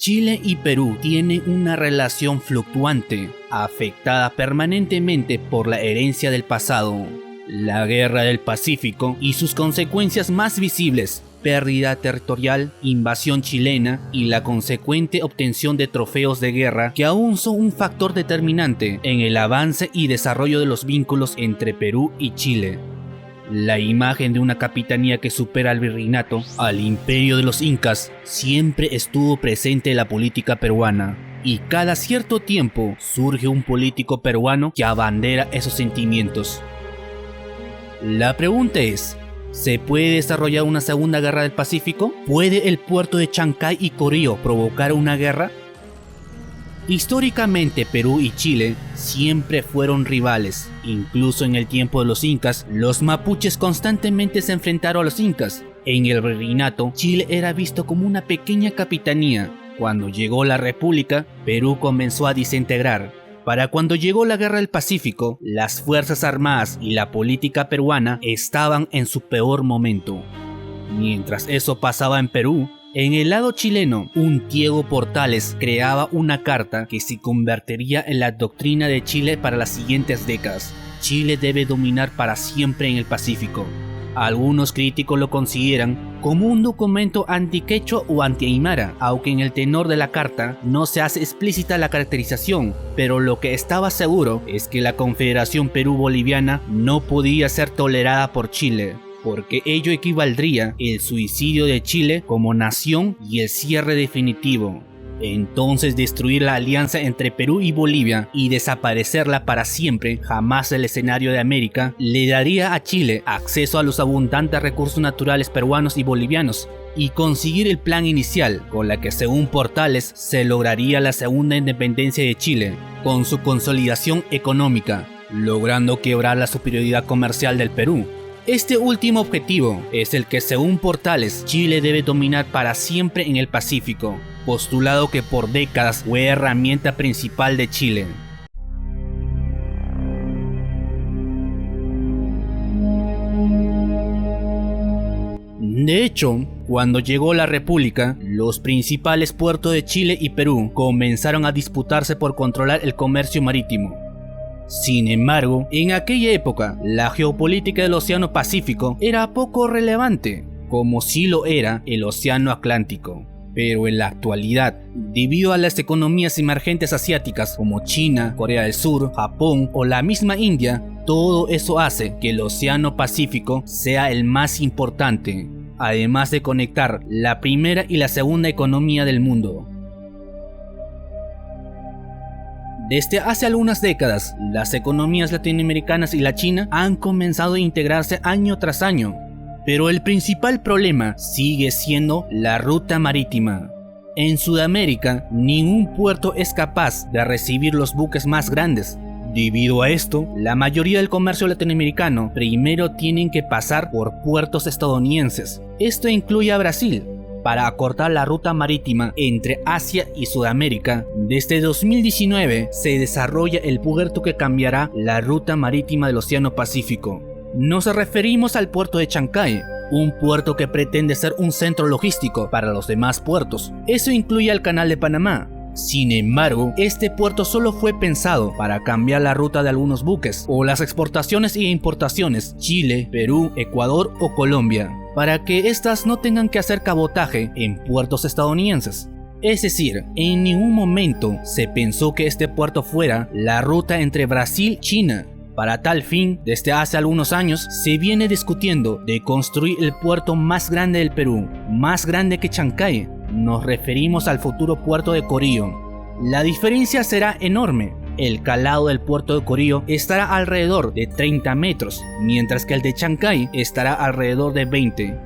Chile y Perú tienen una relación fluctuante, afectada permanentemente por la herencia del pasado. La Guerra del Pacífico y sus consecuencias más visibles, pérdida territorial, invasión chilena y la consecuente obtención de trofeos de guerra, que aún son un factor determinante en el avance y desarrollo de los vínculos entre Perú y Chile. La imagen de una capitanía que supera al virreinato, al imperio de los incas, siempre estuvo presente en la política peruana, y cada cierto tiempo surge un político peruano que abandera esos sentimientos. La pregunta es, ¿se puede desarrollar una segunda guerra del Pacífico? ¿Puede el puerto de Chancay y Corío provocar una guerra? Históricamente Perú y Chile siempre fueron rivales. Incluso en el tiempo de los incas, los mapuches constantemente se enfrentaron a los incas. En el virreinato, Chile era visto como una pequeña capitanía. Cuando llegó la República, Perú comenzó a desintegrar. Para cuando llegó la Guerra del Pacífico, las Fuerzas Armadas y la política peruana estaban en su peor momento. Mientras eso pasaba en Perú, en el lado chileno, un Diego Portales creaba una carta que se convertiría en la doctrina de Chile para las siguientes décadas. Chile debe dominar para siempre en el Pacífico. Algunos críticos lo consideran como un documento anti-quechua o anti-aymara, aunque en el tenor de la carta no se hace explícita la caracterización, pero lo que estaba seguro es que la Confederación Perú-Boliviana no podía ser tolerada por Chile, porque ello equivaldría el suicidio de Chile como nación y el cierre definitivo. Entonces destruir la alianza entre Perú y Bolivia y desaparecerla para siempre, jamás del escenario de América, le daría a Chile acceso a los abundantes recursos naturales peruanos y bolivianos, y conseguir el plan inicial, con la que según Portales se lograría la segunda independencia de Chile, con su consolidación económica, logrando quebrar la superioridad comercial del Perú. Este último objetivo es el que según Portales Chile debe dominar para siempre en el Pacífico, postulado que por décadas fue herramienta principal de Chile. De hecho, cuando llegó la República, los principales puertos de Chile y Perú comenzaron a disputarse por controlar el comercio marítimo. Sin embargo, en aquella época, la geopolítica del Océano Pacífico era poco relevante, como sí lo era el Océano Atlántico. Pero en la actualidad, debido a las economías emergentes asiáticas como China, Corea del Sur, Japón o la misma India, todo eso hace que el Océano Pacífico sea el más importante, además de conectar la primera y la segunda economía del mundo. Desde hace algunas décadas, las economías latinoamericanas y la China han comenzado a integrarse año tras año, pero el principal problema sigue siendo la ruta marítima. En Sudamérica, ningún puerto es capaz de recibir los buques más grandes. Debido a esto, la mayoría del comercio latinoamericano primero tienen que pasar por puertos estadounidenses. Esto incluye a Brasil. Para acortar la ruta marítima entre Asia y Sudamérica, desde 2019 se desarrolla el puerto que cambiará la ruta marítima del Océano Pacífico. Nos referimos al puerto de Chancay, un puerto que pretende ser un centro logístico para los demás puertos. Eso incluye al Canal de Panamá. Sin embargo, este puerto solo fue pensado para cambiar la ruta de algunos buques o las exportaciones e importaciones Chile, Perú, Ecuador o Colombia, para que éstas no tengan que hacer cabotaje en puertos estadounidenses. Es decir, en ningún momento se pensó que este puerto fuera la ruta entre Brasil y China. Para tal fin, desde hace algunos años se viene discutiendo de construir el puerto más grande del Perú, más grande que Chancay. Nos referimos al futuro puerto de Corío. La diferencia será enorme. El calado del puerto de Corío estará alrededor de 30 metros, mientras que el de Chancay estará alrededor de 20.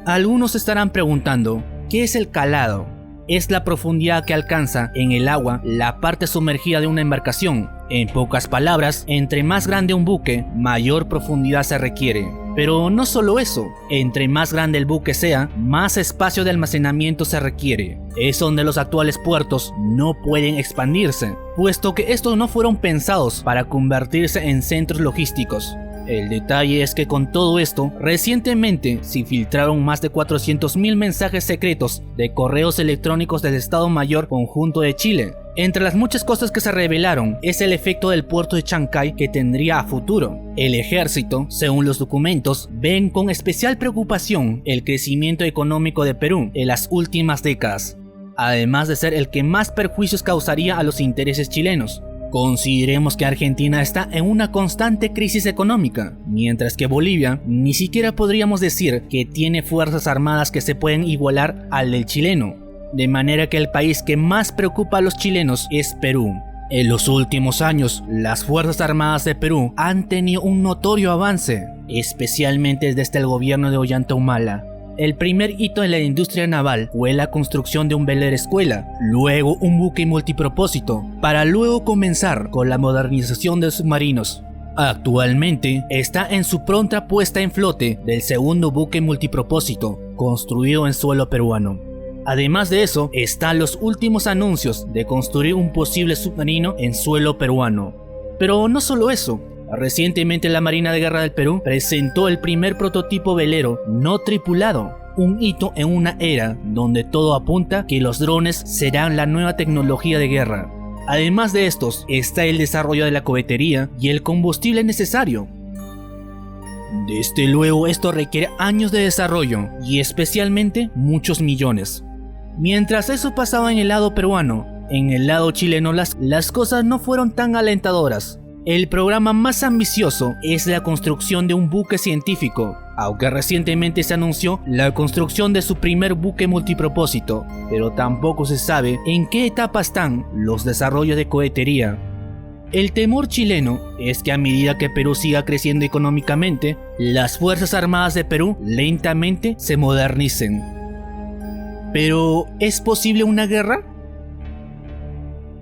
Algunos estarán preguntando, ¿qué es el calado? Es la profundidad que alcanza en el agua la parte sumergida de una embarcación. En pocas palabras, entre más grande un buque, mayor profundidad se requiere. Pero no solo eso, entre más grande el buque sea, más espacio de almacenamiento se requiere. Es donde los actuales puertos no pueden expandirse, puesto que estos no fueron pensados para convertirse en centros logísticos. El detalle es que con todo esto, recientemente se filtraron más de 400.000 mensajes secretos de correos electrónicos del Estado Mayor Conjunto de Chile. Entre las muchas cosas que se revelaron es el efecto del puerto de Chancay que tendría a futuro. El ejército, según los documentos, ven con especial preocupación el crecimiento económico de Perú en las últimas décadas, además de ser el que más perjuicios causaría a los intereses chilenos. Consideremos que Argentina está en una constante crisis económica, mientras que Bolivia ni siquiera podríamos decir que tiene fuerzas armadas que se pueden igualar al del chileno, de manera que el país que más preocupa a los chilenos es Perú. En los últimos años, las fuerzas armadas de Perú han tenido un notorio avance, especialmente desde el gobierno de Ollanta Humala. El primer hito en la industria naval fue la construcción de un velero escuela, luego un buque multipropósito, para luego comenzar con la modernización de submarinos. Actualmente está en su pronta puesta en flote del segundo buque multipropósito, construido en suelo peruano. Además de eso, están los últimos anuncios de construir un posible submarino en suelo peruano. Pero no solo eso. Recientemente la Marina de Guerra del Perú presentó el primer prototipo velero no tripulado, un hito en una era donde todo apunta que los drones serán la nueva tecnología de guerra. Además de estos, está el desarrollo de la cohetería y el combustible necesario. Desde luego esto requiere años de desarrollo y especialmente muchos millones. Mientras eso pasaba en el lado peruano, en el lado chileno las cosas no fueron tan alentadoras. El programa más ambicioso es la construcción de un buque científico, aunque recientemente se anunció la construcción de su primer buque multipropósito, pero tampoco se sabe en qué etapa están los desarrollos de cohetería. El temor chileno es que a medida que Perú siga creciendo económicamente, las Fuerzas Armadas de Perú lentamente se modernicen. ¿Pero es posible una guerra?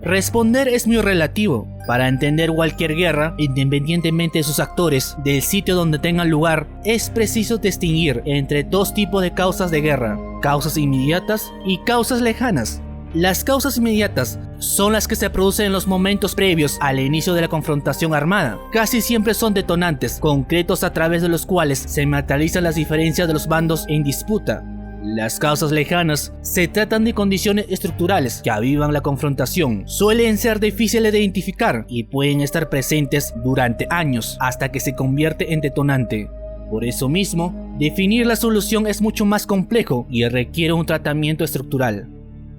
Responder es muy relativo. Para entender cualquier guerra, independientemente de sus actores, del sitio donde tengan lugar, es preciso distinguir entre dos tipos de causas de guerra: causas inmediatas y causas lejanas. Las causas inmediatas son las que se producen en los momentos previos al inicio de la confrontación armada. Casi siempre son detonantes concretos a través de los cuales se materializan las diferencias de los bandos en disputa. Las causas lejanas se tratan de condiciones estructurales que avivan la confrontación. Suelen ser difíciles de identificar y pueden estar presentes durante años hasta que se convierte en detonante. Por eso mismo, definir la solución es mucho más complejo y requiere un tratamiento estructural.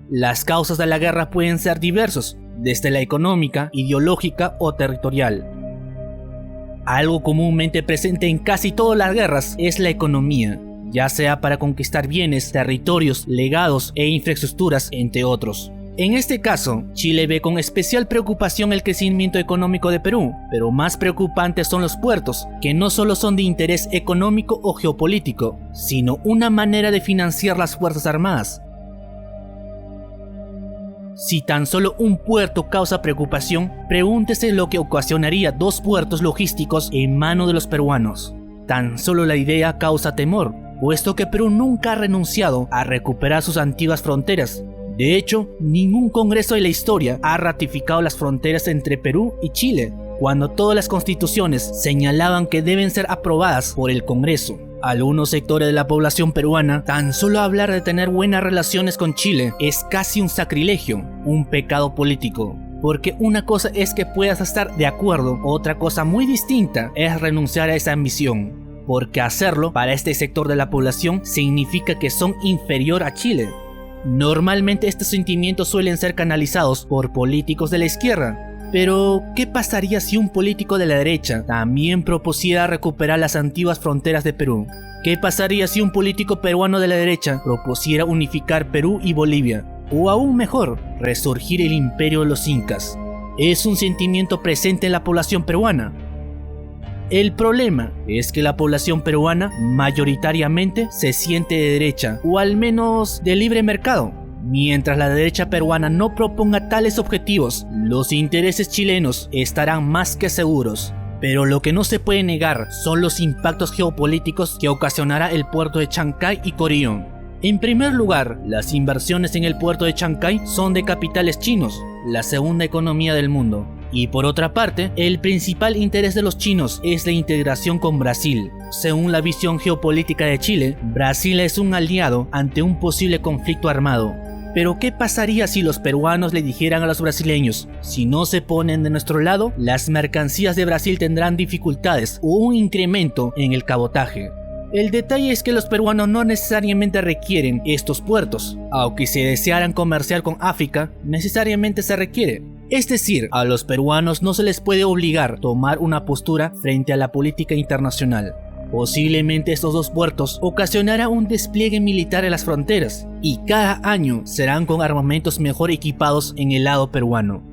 Las causas de la guerra pueden ser diversos, desde la económica, ideológica o territorial. Algo comúnmente presente en casi todas las guerras es la economía, ya sea para conquistar bienes, territorios, legados e infraestructuras, entre otros. En este caso, Chile ve con especial preocupación el crecimiento económico de Perú, pero más preocupantes son los puertos, que no solo son de interés económico o geopolítico, sino una manera de financiar las Fuerzas Armadas. Si tan solo un puerto causa preocupación, pregúntese lo que ocasionaría dos puertos logísticos en manos de los peruanos. Tan solo la idea causa temor, puesto que Perú nunca ha renunciado a recuperar sus antiguas fronteras. De hecho, ningún congreso de la historia ha ratificado las fronteras entre Perú y Chile, cuando todas las constituciones señalaban que deben ser aprobadas por el Congreso. Algunos sectores de la población peruana, tan solo hablar de tener buenas relaciones con Chile es casi un sacrilegio, un pecado político. Porque una cosa es que puedas estar de acuerdo, otra cosa muy distinta es renunciar a esa ambición. Porque hacerlo para este sector de la población significa que son inferior a Chile. Normalmente estos sentimientos suelen ser canalizados por políticos de la izquierda. Pero, ¿qué pasaría si un político de la derecha también propusiera recuperar las antiguas fronteras de Perú? ¿Qué pasaría si un político peruano de la derecha propusiera unificar Perú y Bolivia? O aún mejor, resurgir el imperio de los incas. Es un sentimiento presente en la población peruana. El problema es que la población peruana mayoritariamente se siente de derecha, o al menos de libre mercado. Mientras la derecha peruana no proponga tales objetivos, los intereses chilenos estarán más que seguros. Pero lo que no se puede negar son los impactos geopolíticos que ocasionará el puerto de Chancay y Corillón. En primer lugar, las inversiones en el puerto de Chancay son de capitales chinos, la segunda economía del mundo. Y por otra parte, el principal interés de los chinos es la integración con Brasil. Según la visión geopolítica de Chile, Brasil es un aliado ante un posible conflicto armado. Pero ¿qué pasaría si los peruanos le dijeran a los brasileños: si no se ponen de nuestro lado, las mercancías de Brasil tendrán dificultades o un incremento en el cabotaje? El detalle es que los peruanos no necesariamente requieren estos puertos, aunque si desearan comerciar con África, necesariamente se requiere. Es decir, a los peruanos no se les puede obligar a tomar una postura frente a la política internacional. Posiblemente estos dos puertos ocasionarán un despliegue militar en las fronteras, y cada año serán con armamentos mejor equipados en el lado peruano.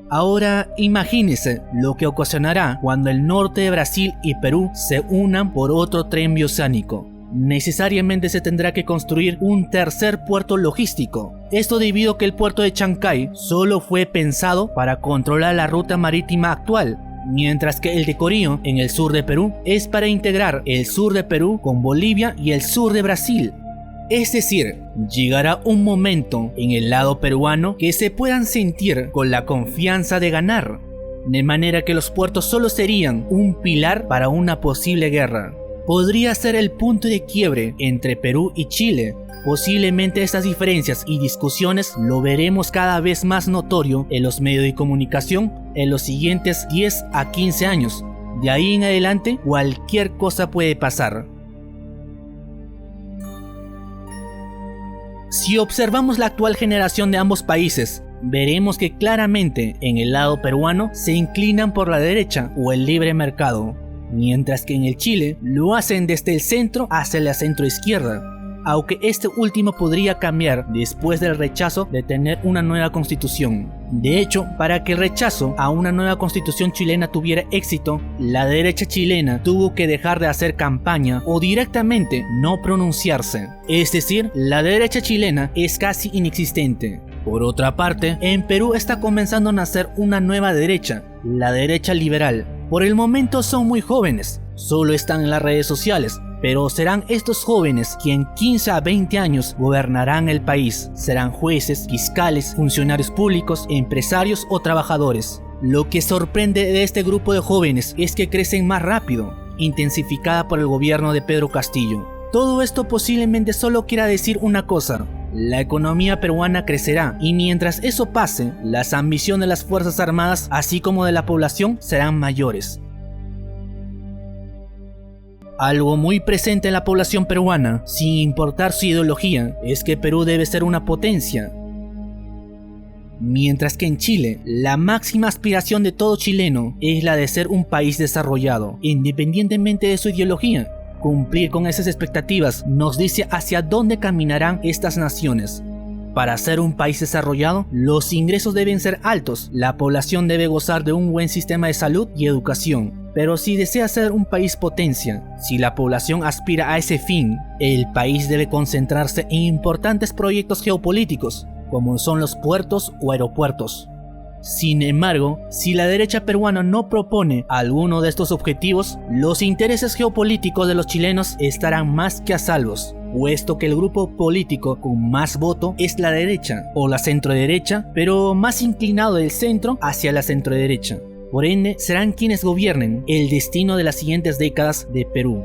Ahora imagínense lo que ocasionará cuando el norte de Brasil y Perú se unan por otro tren bioceánico. Necesariamente se tendrá que construir un tercer puerto logístico. Esto debido a que el puerto de Chancay solo fue pensado para controlar la ruta marítima actual, mientras que el de Corío, en el sur de Perú, es para integrar el sur de Perú con Bolivia y el sur de Brasil. Es decir, llegará un momento en el lado peruano que se puedan sentir con la confianza de ganar, de manera que los puertos solo serían un pilar para una posible guerra. Podría ser el punto de quiebre entre Perú y Chile. Posiblemente estas diferencias y discusiones lo veremos cada vez más notorio en los medios de comunicación en los siguientes 10 a 15 años. De ahí en adelante, cualquier cosa puede pasar. Si observamos la actual generación de ambos países, veremos que claramente en el lado peruano se inclinan por la derecha o el libre mercado, mientras que en el Chile lo hacen desde el centro hacia la centroizquierda, aunque este último podría cambiar después del rechazo de tener una nueva constitución. De hecho, para que el rechazo a una nueva constitución chilena tuviera éxito, la derecha chilena tuvo que dejar de hacer campaña o directamente no pronunciarse. Es decir, la derecha chilena es casi inexistente. Por otra parte, en Perú está comenzando a nacer una nueva derecha, la derecha liberal. Por el momento son muy jóvenes, solo están en las redes sociales, pero serán estos jóvenes quien 15 a 20 años gobernarán el país. Serán jueces, fiscales, funcionarios públicos, empresarios o trabajadores. Lo que sorprende de este grupo de jóvenes es que crecen más rápido, intensificada por el gobierno de Pedro Castillo. Todo esto posiblemente solo quiera decir una cosa: la economía peruana crecerá, y mientras eso pase, las ambiciones de las Fuerzas Armadas, así como de la población, serán mayores. Algo muy presente en la población peruana, sin importar su ideología, es que Perú debe ser una potencia. Mientras que en Chile, la máxima aspiración de todo chileno es la de ser un país desarrollado, independientemente de su ideología. Cumplir con esas expectativas nos dice hacia dónde caminarán estas naciones. Para ser un país desarrollado, los ingresos deben ser altos, la población debe gozar de un buen sistema de salud y educación. Pero si desea ser un país potencia, si la población aspira a ese fin, el país debe concentrarse en importantes proyectos geopolíticos, como son los puertos o aeropuertos. Sin embargo, si la derecha peruana no propone alguno de estos objetivos, los intereses geopolíticos de los chilenos estarán más que a salvos, puesto que el grupo político con más voto es la derecha o la centroderecha, pero más inclinado del centro hacia la centroderecha. Por ende, serán quienes gobiernen el destino de las siguientes décadas de Perú.